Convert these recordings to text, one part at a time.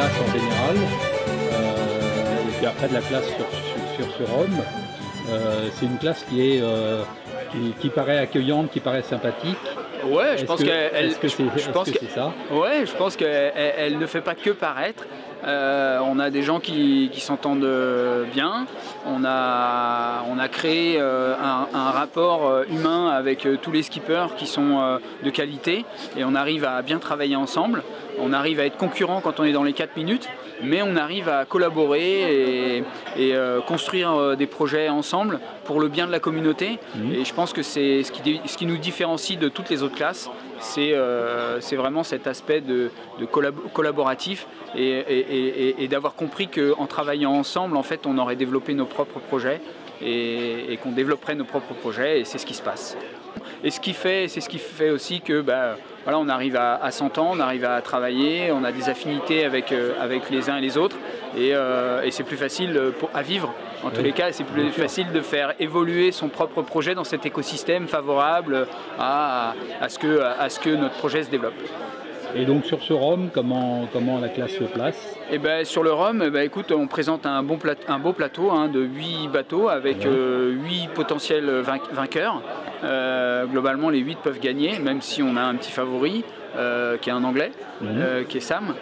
classe en général, et puis après de la classe sur ce Rhum. C'est une classe qui paraît accueillante, qui paraît sympathique. Ouais, je pense qu'elle. Je pense que c'est ça. Ouais, je pense qu'elle ne fait pas que paraître. On a des gens qui s'entendent bien. On a créé un rapport humain avec tous les skippers qui sont de qualité et on arrive à bien travailler ensemble. On arrive à être concurrents quand on est dans les 4 minutes, mais on arrive à collaborer et construire des projets ensemble pour le bien de la communauté. Et je pense que c'est ce qui nous différencie de toutes les autres classes, c'est vraiment cet aspect de collaboratif et d'avoir compris qu'en travaillant ensemble, en fait, on aurait développé nos propres projets et qu'on développerait nos propres projets, et c'est ce qui se passe. Et c'est ce qui fait aussi que voilà, on arrive à s'entendre, on arrive à travailler, on a des affinités avec les uns et les autres, et c'est plus facile à vivre. En tous les cas, c'est plus facile de faire évoluer son propre projet dans cet écosystème favorable à ce que notre projet se développe. Et donc sur ce Rhum, comment la classe se place? Sur le Rhum, écoute, on présente un beau plateau de 8 bateaux avec 8 potentiels vainqueurs. Globalement, les 8 peuvent gagner, même si on a un petit favori qui est un Anglais, qui est Sam,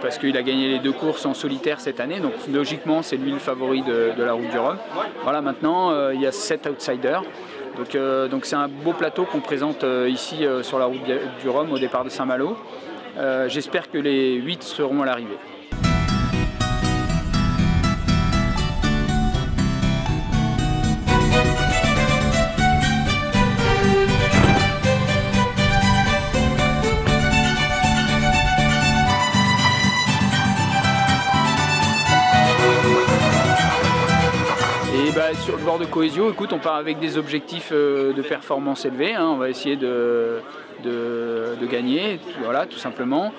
parce qu'il a gagné les 2 courses en solitaire cette année, donc logiquement c'est lui le favori de la route du Rhum. Voilà, maintenant il y a 7 outsiders. Donc c'est un beau plateau qu'on présente ici sur la route du Rhum au départ de Saint-Malo. J'espère que les 8 seront à l'arrivée. Sur le bord de Coesio, écoute, on part avec des objectifs de performance élevés, on va essayer de gagner, voilà, tout simplement.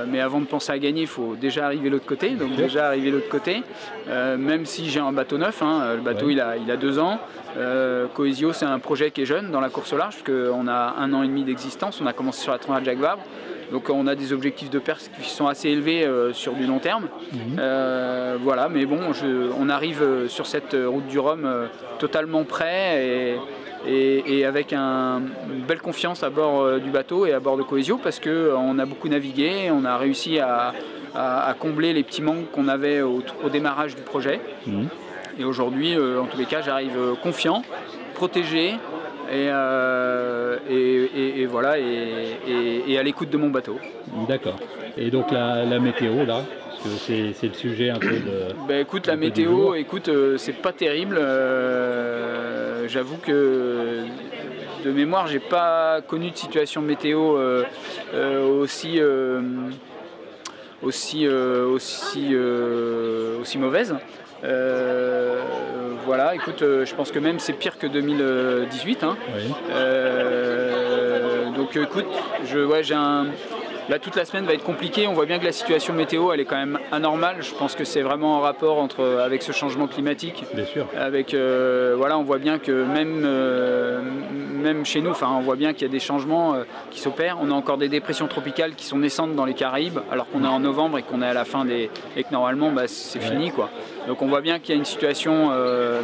Mais avant de penser à gagner, il faut déjà arriver de l'autre côté. Donc déjà arriver de l'autre côté, même si j'ai un bateau neuf, le bateau il a 2 ans. Coesio, c'est un projet qui est jeune dans la course au large, parce qu'on a 1 an et demi d'existence. On a commencé sur la Transat Jacques Vabre. Donc on a des objectifs de perf qui sont assez élevés sur du long terme. Voilà, mais bon, on arrive sur cette route du Rhum totalement prêt et avec une belle confiance à bord du bateau et à bord de Coesio, parce qu'on a beaucoup navigué, on a réussi à combler les petits manques qu'on avait au démarrage du projet. Et aujourd'hui, en tous les cas, j'arrive confiant, protégé, et voilà, et à l'écoute de mon bateau. D'accord. Et donc la météo là, parce que c'est le sujet un peu de... Écoute, la météo, c'est pas terrible. J'avoue que de mémoire, j'ai pas connu de situation météo aussi mauvaise. Voilà, écoute, je pense que même c'est pire que 2018. Donc écoute, là toute la semaine va être compliquée. On voit bien que la situation météo elle est quand même anormale. Je pense que c'est vraiment en rapport avec ce changement climatique. Bien sûr. Voilà, on voit bien que même chez nous, on voit bien qu'il y a des changements qui s'opèrent. On a encore des dépressions tropicales qui sont naissantes dans les Caraïbes, alors qu'on est en novembre et qu'on est à la fin et que normalement c'est fini, quoi. Donc on voit bien qu'il y a une situation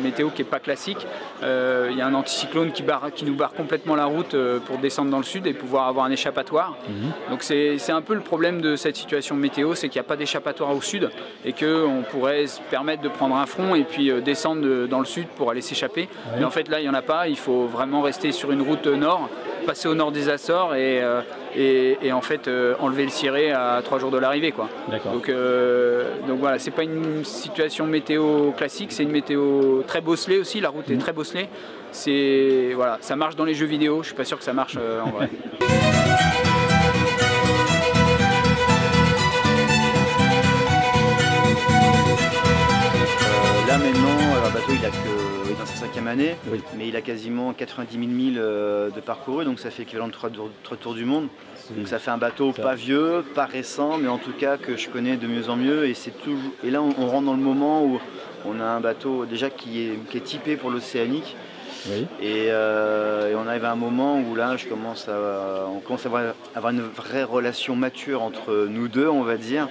météo qui n'est pas classique. Il y a un anticyclone qui nous barre complètement la route pour descendre dans le sud et pouvoir avoir un échappatoire. Donc c'est un peu le problème de cette situation météo, c'est qu'il n'y a pas d'échappatoire au sud et qu'on pourrait se permettre de prendre un front et puis descendre dans le sud pour aller s'échapper. Mais en fait là il n'y en a pas, il faut vraiment rester sur une route nord, passer au nord des Açores et en fait enlever le ciré à 3 jours de l'arrivée, quoi. Donc voilà, c'est pas une situation météo classique, c'est une météo très bosselée aussi, la route est très bosselée. Voilà, ça marche dans les jeux vidéo, je suis pas sûr que ça marche en vrai. Là maintenant, le bateau il est dans sa 5e année, mais il a quasiment 90 000 milles de parcouru, donc ça fait équivalent de 3 tours du monde. Donc ça fait un bateau pas vieux, pas récent, mais en tout cas que je connais de mieux en mieux. Et là on rentre dans le moment où on a un bateau déjà qui est typé pour l'océanique. Oui. Et on arrive à un moment où là, on commence à avoir une vraie relation mature entre nous deux, on va dire.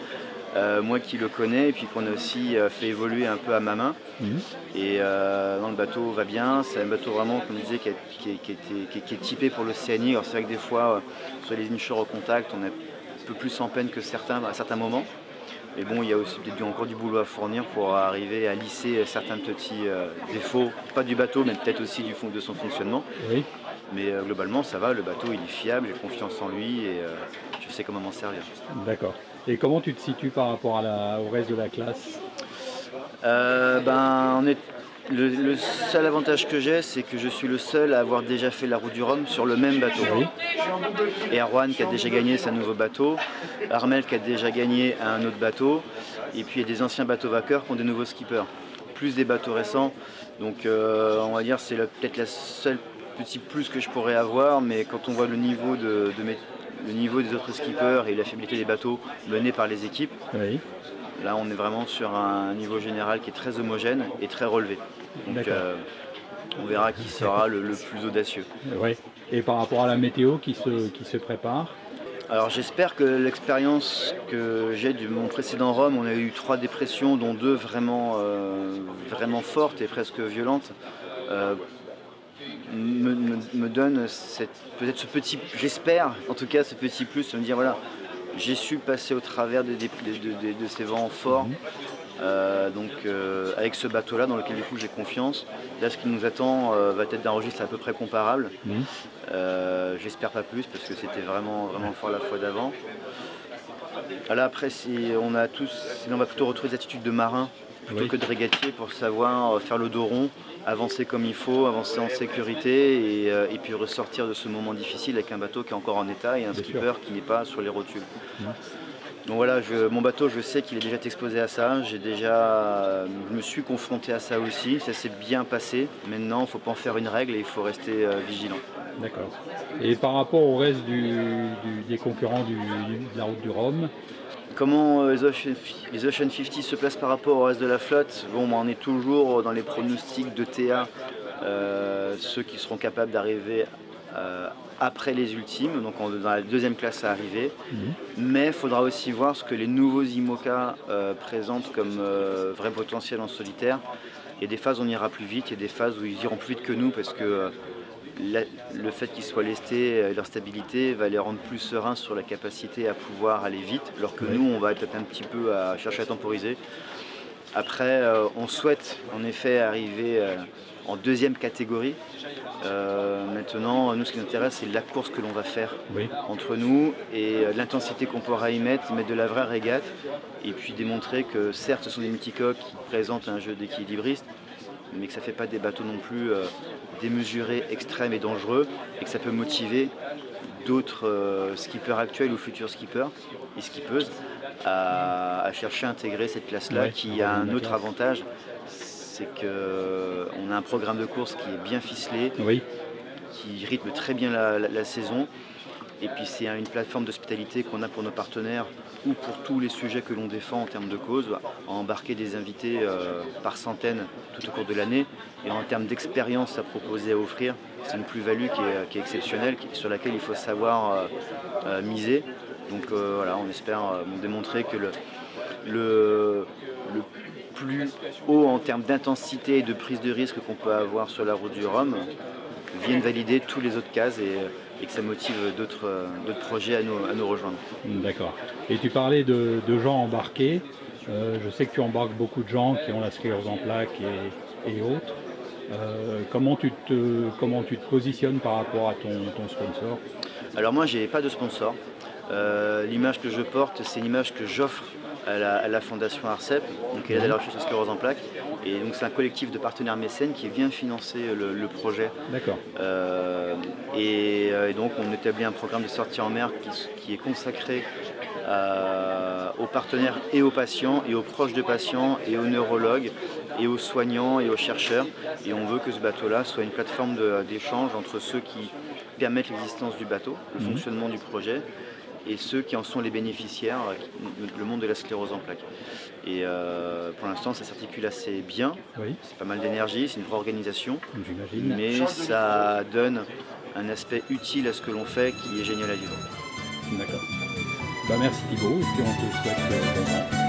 Moi qui le connais et puis qu'on a aussi fait évoluer un peu à ma main. Et le bateau va bien, c'est un bateau vraiment, comme je disais, qui est typé pour l'Océanie. Alors c'est vrai que des fois, sur les inshore au contact, on est un peu plus en peine que certains à certains moments. Mais bon, il y a aussi peut-être encore du boulot à fournir pour arriver à lisser certains petits défauts, pas du bateau, mais peut-être aussi de son fonctionnement. Oui. Mais globalement, ça va, le bateau il est fiable, j'ai confiance en lui et je sais comment m'en servir. D'accord. Et comment tu te situes par rapport au reste de la classe? Le seul avantage que j'ai, c'est que je suis le seul à avoir déjà fait la route du Rhum sur le même bateau. Oui. Et Erwan qui a déjà gagné sa nouveau bateau, Armel qui a déjà gagné un autre bateau, et puis il y a des anciens bateaux vainqueurs qui ont des nouveaux skippers, plus des bateaux récents. Donc on va dire c'est peut-être la seule petit plus que je pourrais avoir, mais quand on voit le niveau le niveau des autres skippers et la fiabilité des bateaux menés par les équipes, Oui. là on est vraiment sur un niveau général qui est très homogène et très relevé. Donc on verra qui sera le plus audacieux. Oui. Et par rapport à la météo qui se prépare? Alors j'espère que l'expérience que j'ai de mon précédent Rhum, on a eu 3 dépressions dont 2 vraiment fortes et presque violentes, me donne peut-être ce petit, j'espère en tout cas ce petit plus, de me dire voilà, j'ai su passer au travers de ces vents forts. Avec ce bateau-là dans lequel du coup j'ai confiance. Là, ce qui nous attend va être d'un registre à peu près comparable. J'espère pas plus parce que c'était vraiment fort la fois d'avant. Là après, on va plutôt retrouver des attitudes de marin plutôt que de régatier pour savoir faire le dos rond, avancer comme il faut, avancer en sécurité et puis ressortir de ce moment difficile avec un bateau qui est encore en état et un skipper qui n'est pas sur les rotules. Donc voilà, mon bateau, je sais qu'il est déjà exposé à ça. Je me suis confronté à ça aussi. Ça s'est bien passé. Maintenant, il ne faut pas en faire une règle et il faut rester vigilant. D'accord. Et par rapport au reste des concurrents de la route du Rhum? Comment les Ocean 50 se placent par rapport au reste de la flotte? Bon, on est toujours dans les pronostics de TA, ceux qui seront capables d'arriver après les ultimes, donc dans la deuxième classe à arriver. Mais il faudra aussi voir ce que les nouveaux IMOCA présentent comme vrai potentiel en solitaire. Il y a des phases où on ira plus vite, il y a des phases où ils iront plus vite que nous parce que le fait qu'ils soient lestés et leur stabilité va les rendre plus sereins sur la capacité à pouvoir aller vite, alors que nous on va être un petit peu à chercher à temporiser. Après on souhaite en effet arriver en deuxième catégorie. Maintenant, nous, ce qui nous intéresse, c'est la course que l'on va faire entre nous et l'intensité qu'on pourra y mettre de la vraie régate et puis démontrer que certes, ce sont des multicoques qui présentent un jeu d'équilibriste, mais que ça ne fait pas des bateaux non plus démesurés, extrêmes et dangereux et que ça peut motiver d'autres skippers actuels ou futurs skippers et skippeuses à chercher à intégrer cette classe-là qui a un autre avantage. C'est qu'on a un programme de course qui est bien ficelé, qui rythme très bien la saison. Et puis c'est une plateforme d'hospitalité qu'on a pour nos partenaires ou pour tous les sujets que l'on défend en termes de cause, à embarquer des invités par centaines tout au cours de l'année. Et en termes d'expérience à proposer, à offrir, c'est une plus-value qui est exceptionnelle, sur laquelle il faut savoir miser. Donc voilà, on espère démontrer que le plus haut en termes d'intensité et de prise de risque qu'on peut avoir sur la route du Rhum viennent valider tous les autres cases et que ça motive d'autres projets à nous rejoindre. D'accord. Et tu parlais de gens embarqués. Je sais que tu embarques beaucoup de gens qui ont la sclérose en plaques et autres. Comment tu te positionnes par rapport à ton sponsor? Alors moi, j'ai pas de sponsor. L'image que je porte, c'est une image que j'offre à la fondation ARCEP, donc qui est la recherche de sclérose en plaques. Et donc c'est un collectif de partenaires mécènes qui vient financer le projet. D'accord. Et donc on établit un programme de sortie en mer qui est consacré aux partenaires et aux patients, et aux proches de patients, et aux neurologues, et aux soignants, et aux chercheurs. Et on veut que ce bateau-là soit une plateforme d'échange entre ceux qui permettent l'existence du bateau, le fonctionnement du projet, et ceux qui en sont les bénéficiaires, le monde de la sclérose en plaques. Et pour l'instant, ça s'articule assez bien. Oui. C'est pas mal d'énergie, c'est une vraie organisation. J'imagine. Mais ça donne un aspect utile à ce que l'on fait qui est génial à vivre. D'accord. Bah, merci Thibaut, et puis on te souhaite bon vent.